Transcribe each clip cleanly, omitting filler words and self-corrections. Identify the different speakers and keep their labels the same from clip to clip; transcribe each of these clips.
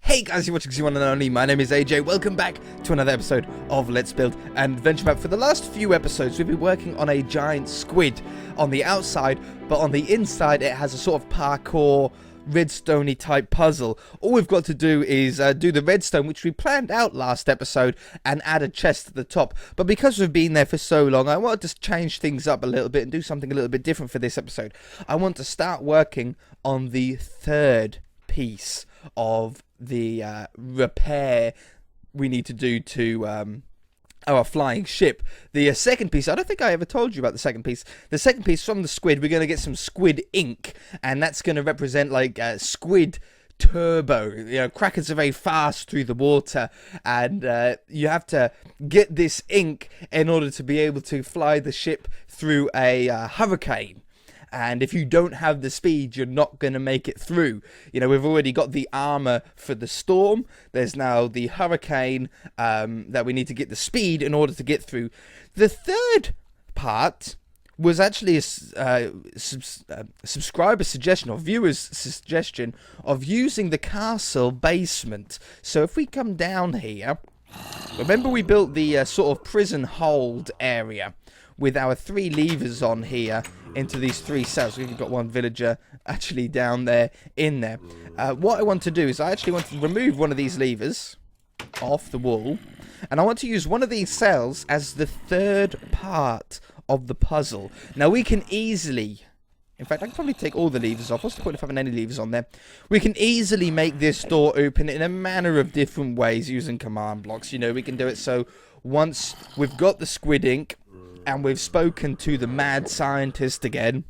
Speaker 1: Hey guys, you're watching Z1 and Only. My name is AJ. Welcome back to another episode of Let's Build an Adventure Map. For the last few episodes, we've been working on a giant squid on the outside, but on the inside, it has a sort of parkour, redstone-y type puzzle. All we've got to do is do the redstone, which we planned out last episode, and add a chest at the top. But because we've been there for so long, I wanted to change things up a little bit and do something a little bit different for this episode. I want to start working on the third piece of the repair we need to do to our flying ship. The second piece, I don't think I ever told you about the second piece. The second piece from the squid, we're going to get some squid ink, and that's going to represent like squid turbo. You know, krakens are very fast through the water, and you have to get this ink in order to be able to fly the ship through a hurricane. And if you don't have the speed, you're not going to make it through. You know, we've already got the armor for the storm. There's now the hurricane that we need to get the speed in order to get through. The third part was actually a subscriber suggestion or viewer's suggestion of using the castle basement. So if we come down here, remember we built the sort of prison hold area with our 3 levers on here into these 3 cells. We've got one villager actually down there in there. What I want to do is I actually want to remove one of these levers off the wall, and I want to use one of these cells as the third part of the puzzle. Now we can easily, in fact I can probably take all the levers off. What's the point of having any levers on there? We can easily make this door open in a manner of different ways using command blocks. You know, we can do it so once we've got the squid ink and we've spoken to the mad scientist again,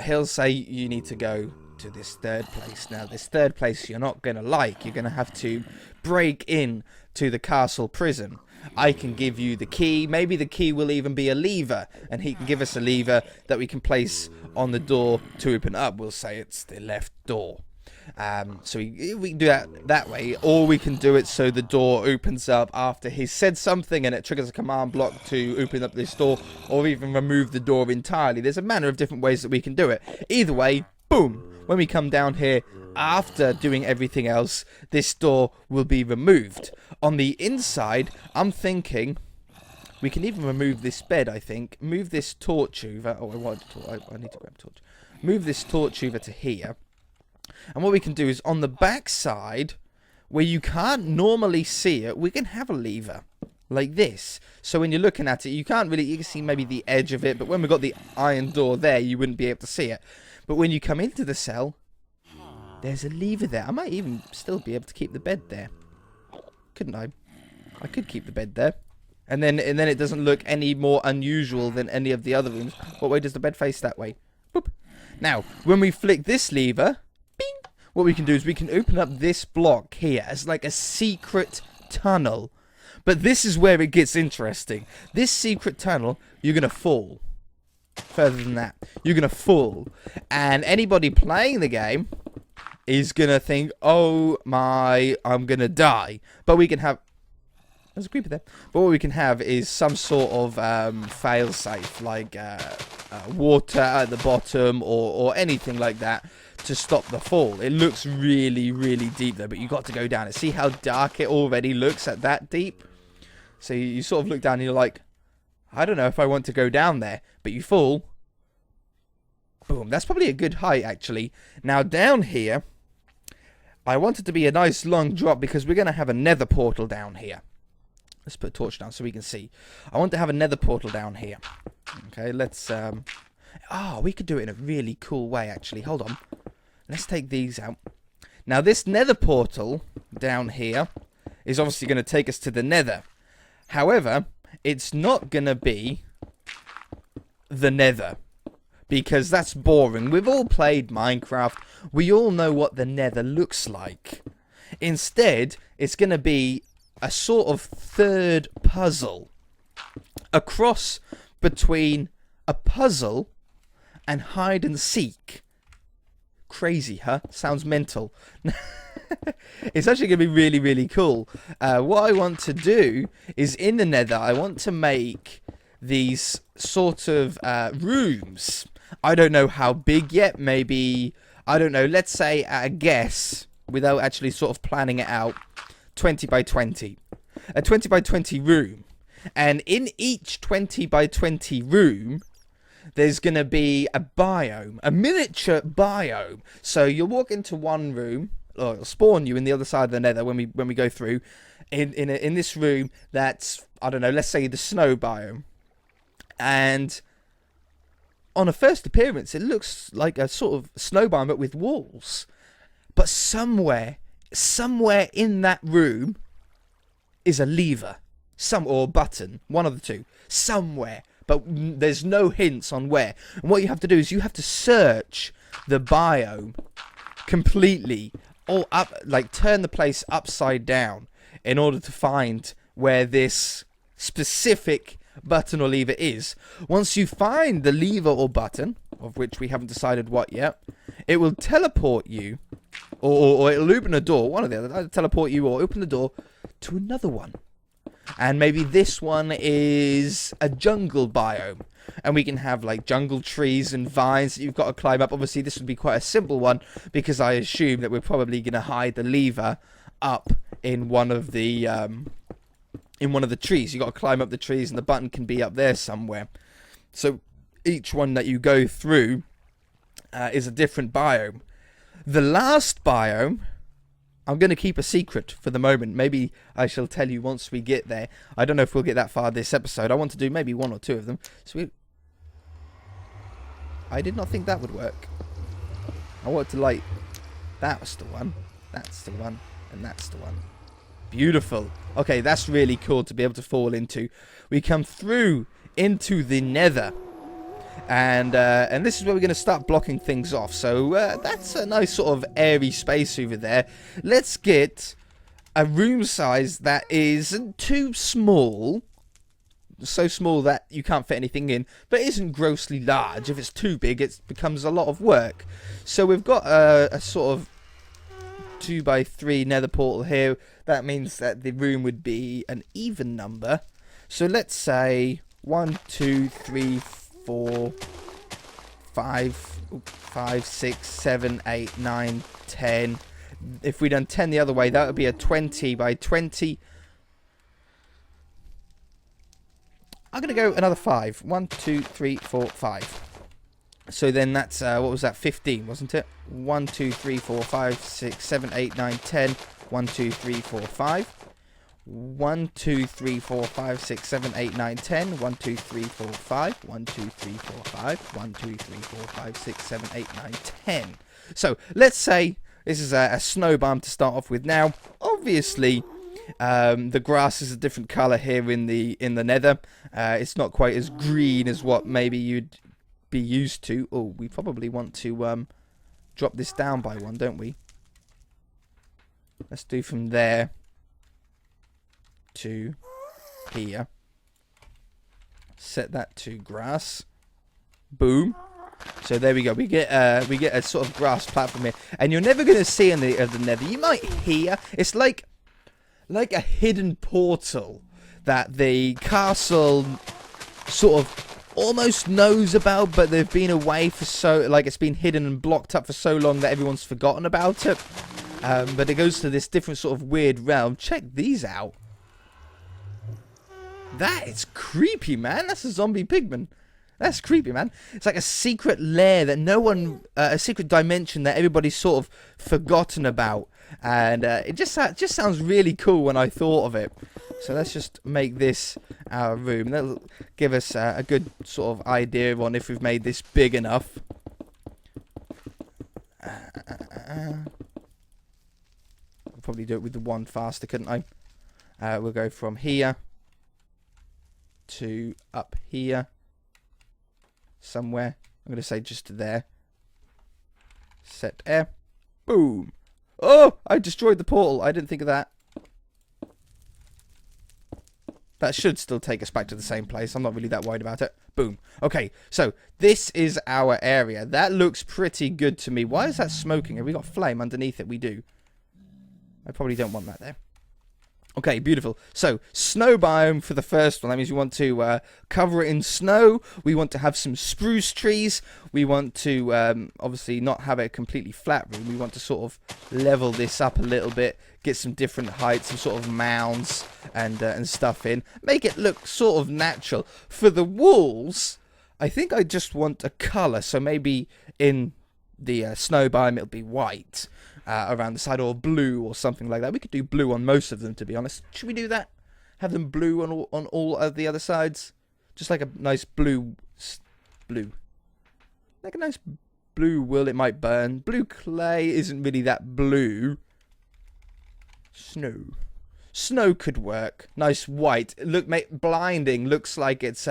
Speaker 1: he'll say you need to go to this third place. Now, this third place you're not going to like. You're going to have to break in to the castle prison. I can give you the key. Maybe the key will even be a lever, and he can give us a lever that we can place on the door to open up. We'll say it's the left door. So we can do that way, or we can do it so the door opens up after he's said something and it triggers a command block to open up this door, or even remove the door entirely. There's a manner of different ways that we can do it. Either way, boom, when we come down here after doing everything else, this door will be removed. On the inside, I'm thinking we can even remove this bed, I think. Move this torch over. Oh, I need to grab a torch. Move this torch over to here. And what we can do is on the back side, where you can't normally see it, we can have a lever like this. So when you're looking at it, you can't really, you can see maybe the edge of it, but when we've got the iron door there, you wouldn't be able to see it. But when you come into the cell, there's a lever there. I might even still be able to keep the bed there. Couldn't I? I could keep the bed there. And then it doesn't look any more unusual than any of the other rooms. What way does the bed face? That way. Boop. Now, when we flick this lever, what we can do is we can open up this block here as like a secret tunnel. But this is where it gets interesting. This secret tunnel, you're going to fall. Further than that, you're going to fall. And anybody playing the game is going to think, oh my, I'm going to die. But we can have... There's a creeper there. But what we can have is some sort of fail-safe, like water at the bottom or anything like that, to stop the fall. It looks really, really deep though, but you got to go down and see how dark it already looks at that deep. So you sort of look down and you're like, I don't know if I want to go down there, but you fall. Boom. That's probably a good height actually. Now down here, I want it to be a nice long drop because we're going to have a nether portal down here. Let's put a torch down so we can see. I want to have a nether portal down here. Okay, let's we could do it in a really cool way actually. Hold on. Let's take these out. Now this nether portal down here is obviously going to take us to the nether. However, it's not going to be the nether, because that's boring. We've all played Minecraft. We all know what the nether looks like. Instead, it's going to be a sort of third puzzle. A cross between a puzzle and hide and seek. Crazy, huh? Sounds mental. It's actually going to be really, really cool. What I want to do is in the nether, I want to make these sort of rooms. I don't know how big yet. Maybe, I don't know. Let's say, at a guess, without actually sort of planning it out. 20 by 20. A 20 by 20 room. And in each 20 by 20 room, there's going to be a biome, a miniature biome. So you'll walk into one room, or it'll spawn you in the other side of the nether when we go through, in this room that's, I don't know, let's say the snow biome. And on a first appearance, it looks like a sort of snow biome, but with walls. But somewhere in that room is a lever, or button, one of the two, somewhere. But there's no hints on where. And what you have to do is you have to search the biome completely, all up, like turn the place upside down in order to find where this specific button or lever is. Once you find the lever or button, of which we haven't decided what yet, it will teleport you, or it'll open a door, one or the other, either teleport you or open the door to another one. And maybe this one is a jungle biome. And we can have like jungle trees and vines that you've got to climb up. Obviously, this would be quite a simple one because I assume that we're probably going to hide the lever up in one of the trees. You've got to climb up the trees and the button can be up there somewhere. So each one that you go through is a different biome. The last biome, I'm going to keep a secret for the moment. Maybe I shall tell you once we get there. I don't know if we'll get that far this episode. I want to do maybe one or two of them. I did not think that would work. I wanted to light. That was the one. That's the one. And that's the one. Beautiful. Okay, that's really cool to be able to fall into. We come through into the nether. And this is where we're going to start blocking things off. So that's a nice sort of airy space over there. Let's get a room size that isn't too small. So small that you can't fit anything in, but isn't grossly large. If it's too big, it becomes a lot of work. So we've got a sort of 2x3 nether portal here. That means that the room would be an even number. So let's say 1, 2, 3, 4, 5, 6, 7, 8, 9, 10. If we done 10 the other way, that would be a 20 by 20. I'm going to go another 5. 1, 2, 3, 4, 5. So then that's, what was that, 15, wasn't it? 1, 2, 3, 4, 5, 6, 7, 8, 9, 10. 1, 2, 3, 4, 5. 1, 2, 3, 4, 5, 6, 7, 8, 9, 10. 1, 2, 3, 4, 5. 1, 2, 3, 4, 5. 1, 2, 3, 4, 5, 6, 7, 8, 9, 10. So let's say this is a snow biome to start off with. Now, obviously, the grass is a different colour here in the nether. It's not quite as green as what maybe you'd be used to. Oh, we probably want to drop this down by one, don't we? Let's do from there to here. Set that to grass. Boom. So there we go. We get a sort of grass platform here, and you're never going to see in the nether. You might hear. It's like a hidden portal that the castle sort of almost knows about, but they've been away for it's been hidden and blocked up for so long that everyone's forgotten about it. But it goes to this different sort of weird realm. Check these out. That is creepy, man. That's a zombie pigman. That's creepy, man. It's like a secret lair that no one, a secret dimension that everybody's sort of forgotten about. And it just sounds really cool when I thought of it. So let's just make this our room. That'll give us a good sort of idea on if we've made this big enough. I'll probably do it with the one faster, couldn't I? We'll go from here to up here somewhere. I'm going to say just to there. Set air. Boom. Oh, I destroyed the portal. I didn't think of that. That should still take us back to the same place. I'm not really that worried about it. Boom. Okay, so this is our area. That looks pretty good to me. Why is that smoking? Have we got flame underneath it? We do. I probably don't want that there. Okay, beautiful. So, snow biome for the first one. That means we want to cover it in snow. We want to have some spruce trees. We want to, obviously, not have a completely flat room. We want to sort of level this up a little bit, get some different heights, some sort of mounds and stuff in. Make it look sort of natural. For the walls, I think I just want a colour. So maybe in the snow biome, it'll be white. Around the side, or blue or something like that. We could do blue on most of them, to be honest. Should we do that? Have them blue on all of the other sides? Just like a nice blue. Like a nice blue wool, it might burn. Blue clay isn't really that blue. Snow. Snow could work. Nice white. Look, blinding. Looks like it's,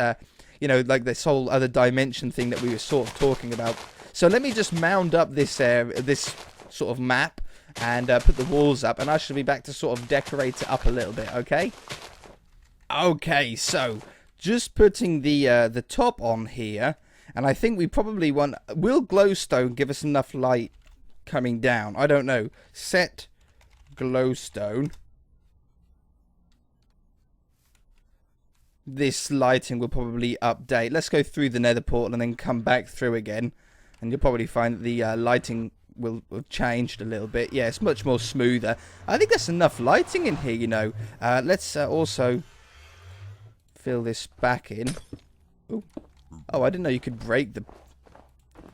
Speaker 1: you know, like this whole other dimension thing that we were sort of talking about. So let me just mound up this area, this sort of map, and put the walls up, and I should be back to sort of decorate it up a little bit. Okay, so just putting the top on here, and I think we probably want, will glowstone give us enough light coming down? I don't know. Set glowstone. This lighting will probably update. Let's go through the nether portal and then come back through again, and you'll probably find that the lighting will have changed a little bit. Yeah, it's much more smoother. I think that's enough lighting in here, you know. Let's also fill this back in. Ooh. Oh, I didn't know you could break the...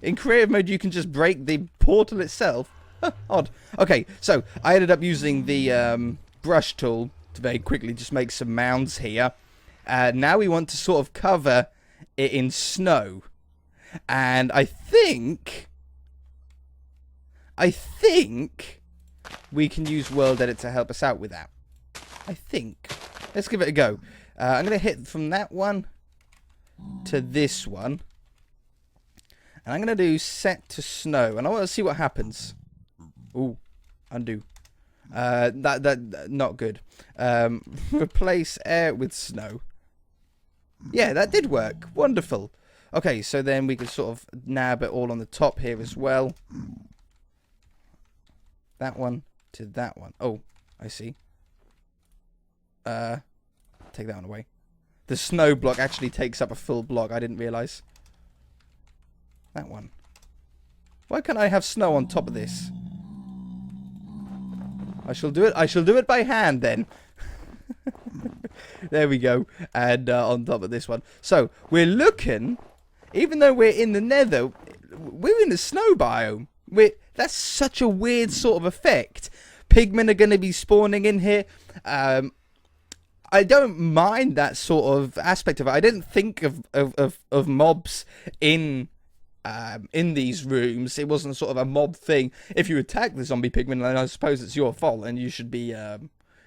Speaker 1: In creative mode, you can just break the portal itself. Odd. Okay, so I ended up using the brush tool to very quickly just make some mounds here. Now we want to sort of cover it in snow. And I think we can use World Edit to help us out with that. I think. Let's give it a go. I'm going to hit from that one to this one. And I'm going to do set to snow. And I want to see what happens. Ooh, undo. That not good. Replace air with snow. Yeah, that did work. Wonderful. Okay, so then we can sort of nab it all on the top here as well. That one to that one. Oh, I see. Take that one away. The snow block actually takes up a full block. I didn't realise. That one. Why can't I have snow on top of this? I shall do it. I shall do it by hand then. There we go. And on top of this one. So we're looking. Even though we're in the nether, we're in the snow biome. That's such a weird sort of effect. Pigmen are going to be spawning in here. I don't mind that sort of aspect of it. I didn't think of mobs in these rooms. It wasn't sort of a mob thing. If you attack the zombie pigmen, then I suppose it's your fault, and you should be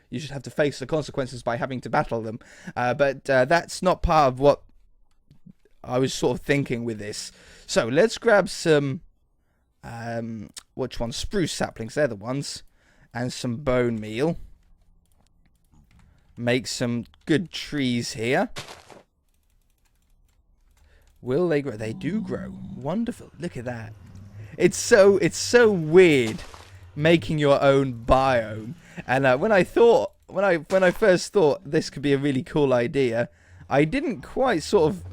Speaker 1: you should have to face the consequences by having to battle them. But that's not part of what I was sort of thinking with this. So let's grab some which ones? Spruce saplings, they're the ones, and some bone meal. Make some good trees here. Will they grow? They do grow. Wonderful. Look at that. It's so weird making your own biome. And when I first thought this could be a really cool idea, I didn't quite sort of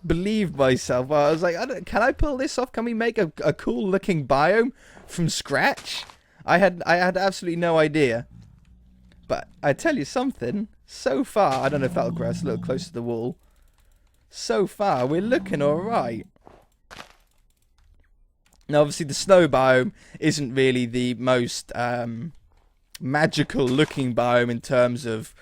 Speaker 1: believe myself. I was like, can I pull this off? Can we make a cool looking biome from scratch? I had absolutely no idea. But I tell you something, so far, I don't know if that'll grow us a little closer to the wall. So far, we're looking alright. Now, obviously, the snow biome isn't really the most magical looking biome in terms of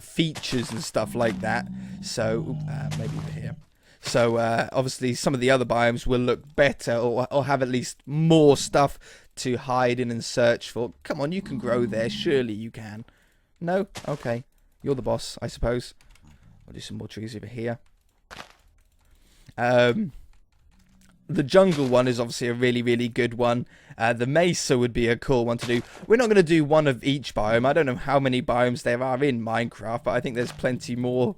Speaker 1: features and stuff like that. So, maybe over here. So, obviously, some of the other biomes will look better or have at least more stuff to hide in and search for. Come on, you can grow there. Surely you can. No? Okay. You're the boss, I suppose. I'll do some more trees over here. The jungle one is obviously a really, really good one. The mesa would be a cool one to do. We're not going to do one of each biome. I don't know how many biomes there are in Minecraft, but I think there's plenty more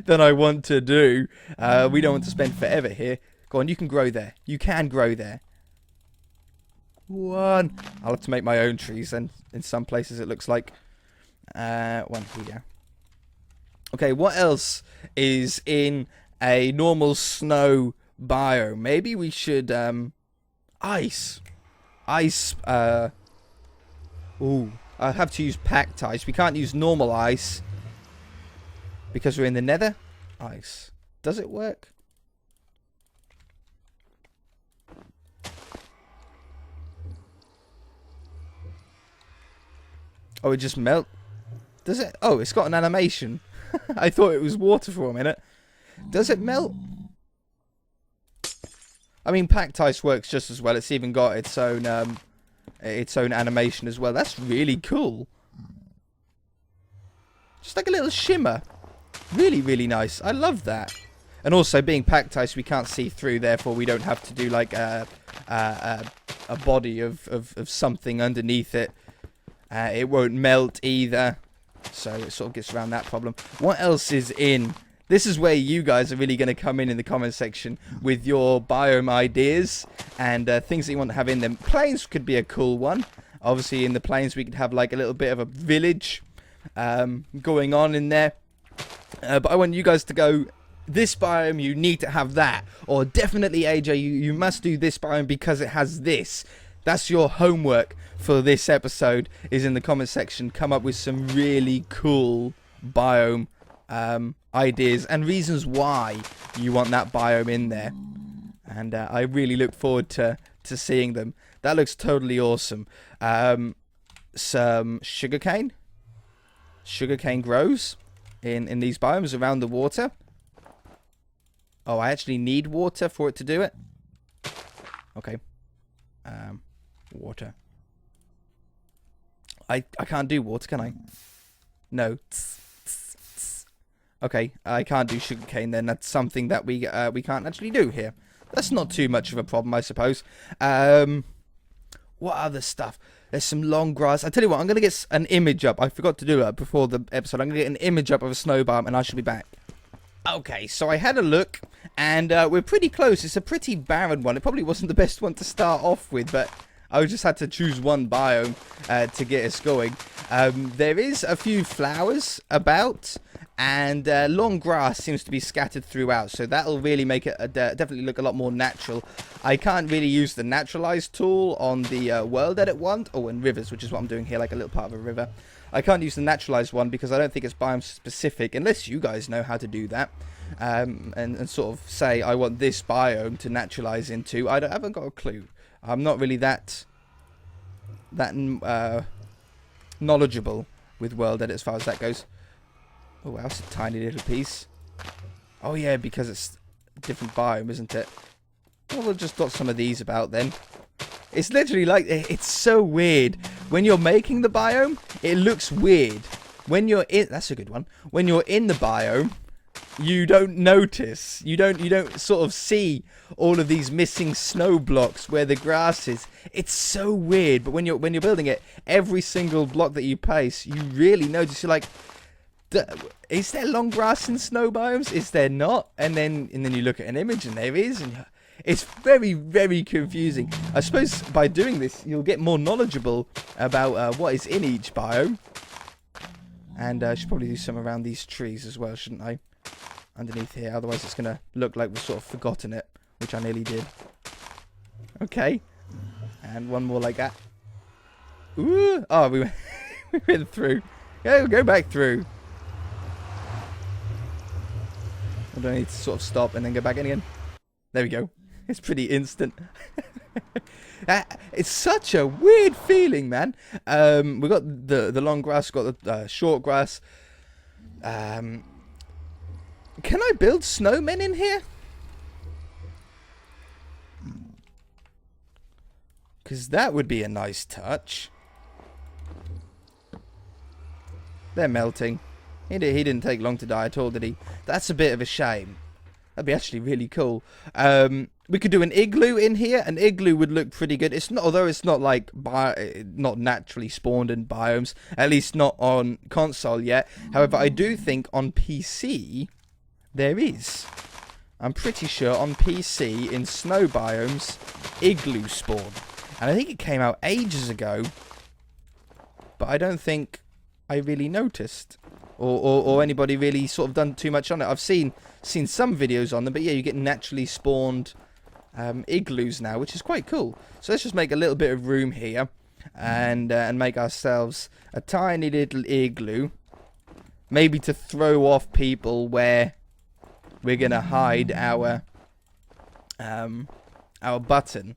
Speaker 1: than I want to do. We don't want to spend forever here. Go on, you can grow there. You can grow there. One. I'll have to make my own trees then. In some places it looks like. One here. Okay, what else is in a normal snow biome? Maybe we should, ice. Ice, ooh, I have to use packed ice. We can't use normal ice because we're in the nether. Ice. Does it work? Oh, it just melt. Does it? Oh, it's got an animation. I thought it was water for a minute. Does it melt? I mean, packed ice works just as well. It's even got its own animation as well. That's really cool. Just like a little shimmer. Really, really nice. I love that. And also, being packed ice, we can't see through. Therefore, we don't have to do like a body of something underneath it. It won't melt either. So it sort of gets around that problem. What else is in? This is where you guys are really going to come in the comment section with your biome ideas and things that you want to have in them. Plains could be a cool one. Obviously, in the plains, we could have like a little bit of a village going on in there. But I want you guys to go, this biome, you need to have that. Or definitely, AJ, you must do this biome because it has this. That's your homework for this episode, is in the comment section. Come up with some really cool biome ideas and reasons why you want that biome in there. And I really look forward to seeing them. That looks totally awesome. Some sugarcane. Sugarcane grows in these biomes around the water. Oh, I actually need water for it to do it. Okay. Water. I can't do water, can I? No. Okay, I can't do sugarcane then. That's something that we can't actually do here. That's not too much of a problem, I suppose. What other stuff? There's some long grass. I tell you what, I'm going to get an image up. I forgot to do it before the episode. I'm going to get an image up of a snow biome, and I shall be back. Okay, so I had a look, and we're pretty close. It's a pretty barren one. It probably wasn't the best one to start off with, but I just had to choose one biome to get us going. There is a few flowers about, and long grass seems to be scattered throughout, so that'll really make it definitely look a lot more natural. I can't really use the naturalize tool on the world edit one, or in rivers, which is what I'm doing here, like a little part of a river. I can't use the naturalized one because I don't think it's biome specific, unless you guys know how to do that. And sort of say, I want this biome to naturalize into. I haven't got a clue. I'm not really that knowledgeable with world edit as far as that goes. Oh, that's a tiny little piece. Oh yeah, because it's a different biome, isn't it? Well, we'll just dot some of these about then. It's literally like, it's so weird. When you're making the biome, it looks weird. When you're in, that's a good one. When you're in the biome, you don't notice. You don't sort of see all of these missing snow blocks where the grass is. It's so weird. But when you're building it, every single block that you place, you really notice. You're like, is there long grass in snow biomes? Is there not? And then you look at an image and there is, and it's very, very confusing. I suppose by doing this, you'll get more knowledgeable about what is in each biome. And I should probably do some around these trees as well, shouldn't I? Underneath here, otherwise it's going to look like we've sort of forgotten it, which I nearly did. Okay. And one more like that. Ooh! Oh, we went through. Yeah, we'll go back through. I don't need to sort of stop and then go back in again. There we go. It's pretty instant. It's such a weird feeling, man. We've got the long grass, we've got the short grass. Can I build snowmen in here? Because that would be a nice touch. They're melting. He didn't take long to die at all, did he? That's a bit of a shame. That'd be actually really cool. We could do an igloo in here. An igloo would look pretty good. It's not, although it's not like not naturally spawned in biomes. At least not on console yet. However, I do think on PC there is. I'm pretty sure on PC in snow biomes, igloo spawn, and I think it came out ages ago. But I don't think I really noticed. Or anybody really sort of done too much on it. I've seen some videos on them, but yeah, you get naturally spawned igloos now, which is quite cool. So let's just make a little bit of room here and make ourselves a tiny little igloo. Maybe to throw off people where we're going to hide our button.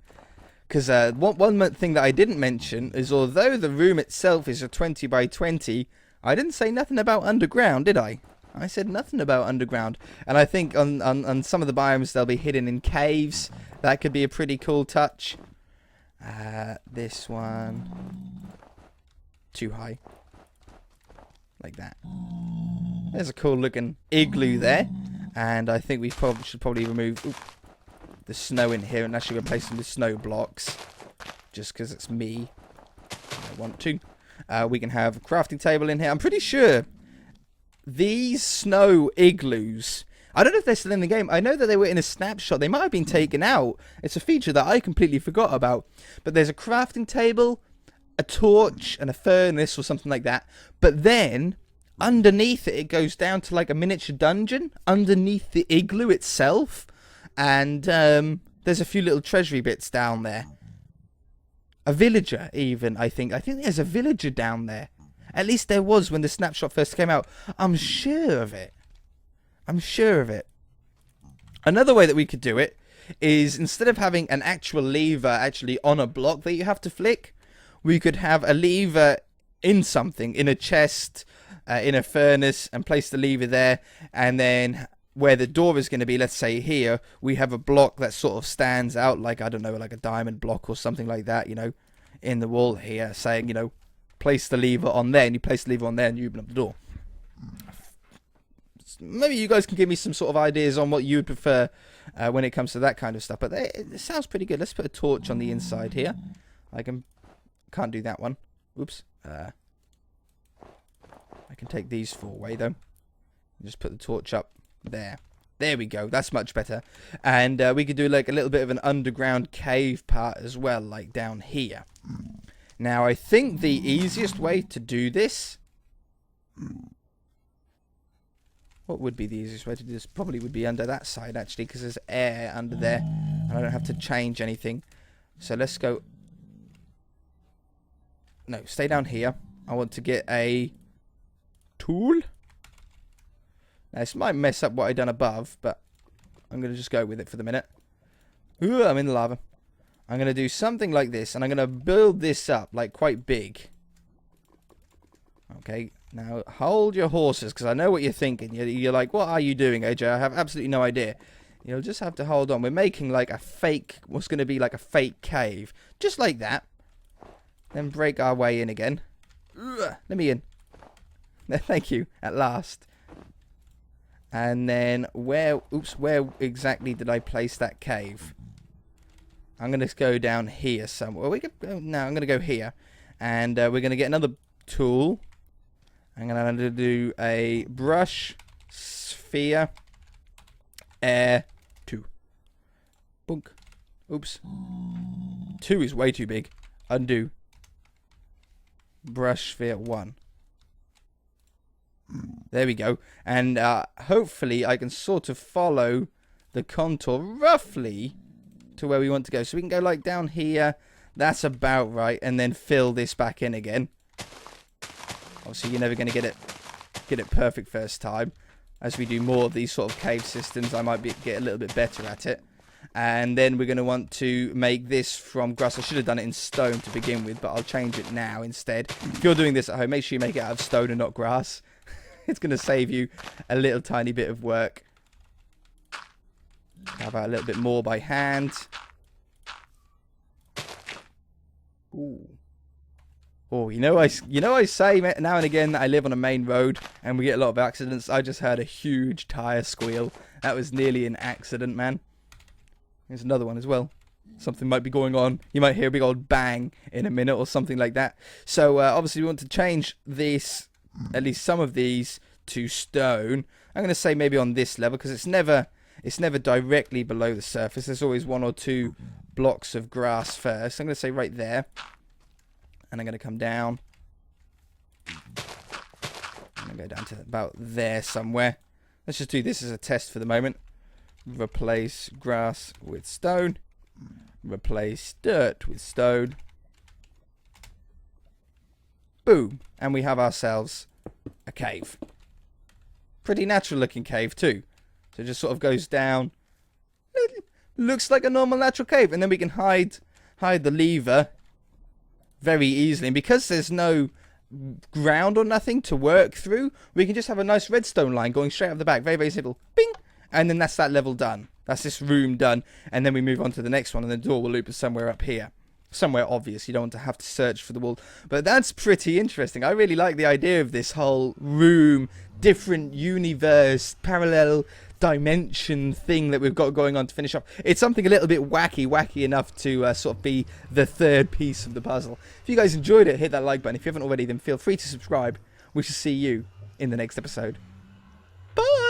Speaker 1: Because one thing that I didn't mention is, although the room itself is a 20 by 20, I didn't say nothing about underground, did I? I said nothing about underground. And I think on some of the biomes they'll be hidden in caves. That could be a pretty cool touch. This one. Too high. Like that. There's a cool looking igloo there. And I think we should probably remove the snow in here and actually replace them with snow blocks. Just because it's me. I want to. We can have a crafting table in here. I'm pretty sure these snow igloos, I don't know if they're still in the game. I know that they were in a snapshot. They might have been taken out. It's a feature that I completely forgot about. But there's a crafting table, a torch, and a furnace or something like that. But then, underneath it, it goes down to like a miniature dungeon underneath the igloo itself. And there's a few little treasury bits down there. A villager, even, I think. I think there's a villager down there. At least there was when the snapshot first came out. I'm sure of it. I'm sure of it. Another way that we could do it is, instead of having an actual lever actually on a block that you have to flick, we could have a lever in something, in a chest, in a furnace, and place the lever there, and then where the door is going to be, let's say here, we have a block that sort of stands out, like, I don't know, like a diamond block or something like that, you know, in the wall here, saying, you know, place the lever on there, and you place the lever on there, and you open up the door. Maybe you guys can give me some sort of ideas on what you would prefer when it comes to that kind of stuff, but it sounds pretty good. Let's put a torch on the inside here. Can't do that one. Oops. I can take these four away, though. Just put the torch up. There we go. That's much better. And we could do like a little bit of an underground cave part as well, like down here. Now, I think the easiest way to do this... What would be the easiest way to do this? Probably would be under that side, actually, because there's air under there. And I don't have to change anything. So let's go... No, stay down here. I want to get a tool. Now, this might mess up what I done above, but I'm going to just go with it for the minute. Ooh, I'm in the lava. I'm going to do something like this, and I'm going to build this up, like, quite big. Okay, now, hold your horses, because I know what you're thinking. You're like, what are you doing, AJ? I have absolutely no idea. You'll just have to hold on. We're making, like, a fake, what's going to be like a fake cave. Just like that. Then break our way in again. Ugh, let me in. Thank you, at last. And then where exactly did I place that cave? I'm going to go down here somewhere. No, I'm going to go here. And we're going to get another tool. I'm going to do a brush, sphere, air, 2. Bunk. Oops. 2 is way too big. Undo. Brush, sphere, 1. There we go. And hopefully I can sort of follow the contour roughly to where we want to go. So we can go like down here. That's about right. And then fill this back in again. Obviously you're never going to get it perfect first time. As we do more of these sort of cave systems, I might get a little bit better at it. And then we're going to want to make this from grass. I should have done it in stone to begin with, but I'll change it now instead. If you're doing this at home, make sure you make it out of stone and not grass. It's going to save you a little tiny bit of work. How about a little bit more by hand? Ooh. Oh, you know I say now and again that I live on a main road and we get a lot of accidents. I just heard a huge tire squeal. That was nearly an accident, man. There's another one as well. Something might be going on. You might hear a big old bang in a minute or something like that. So obviously we want to change this, at least some of these, to stone. I'm going to say maybe on this level because it's never directly below the surface. There's always 1 or 2 blocks of grass first. I'm going to say right there. And I'm going to come down. go down to about there somewhere. Let's just do this as a test for the moment. Replace grass with stone. Replace dirt with stone. Boom. And we have ourselves a cave. Pretty natural looking cave too. So it just sort of goes down. It looks like a normal natural cave. And then we can hide the lever very easily. And because there's no ground or nothing to work through, we can just have a nice redstone line going straight up the back. Very, very simple. Bing! And then that's that level done. That's this room done. And then we move on to the next one. And the door will loop somewhere up here. Somewhere obvious. You don't want to have to search for the wall. But that's pretty interesting. I really like the idea of this whole room, different universe, parallel dimension thing that we've got going on to finish off. It's something a little bit wacky enough to sort of be the third piece of the puzzle. If you guys enjoyed it, hit that like button. If you haven't already, then feel free to subscribe. We shall see you in the next episode. Bye!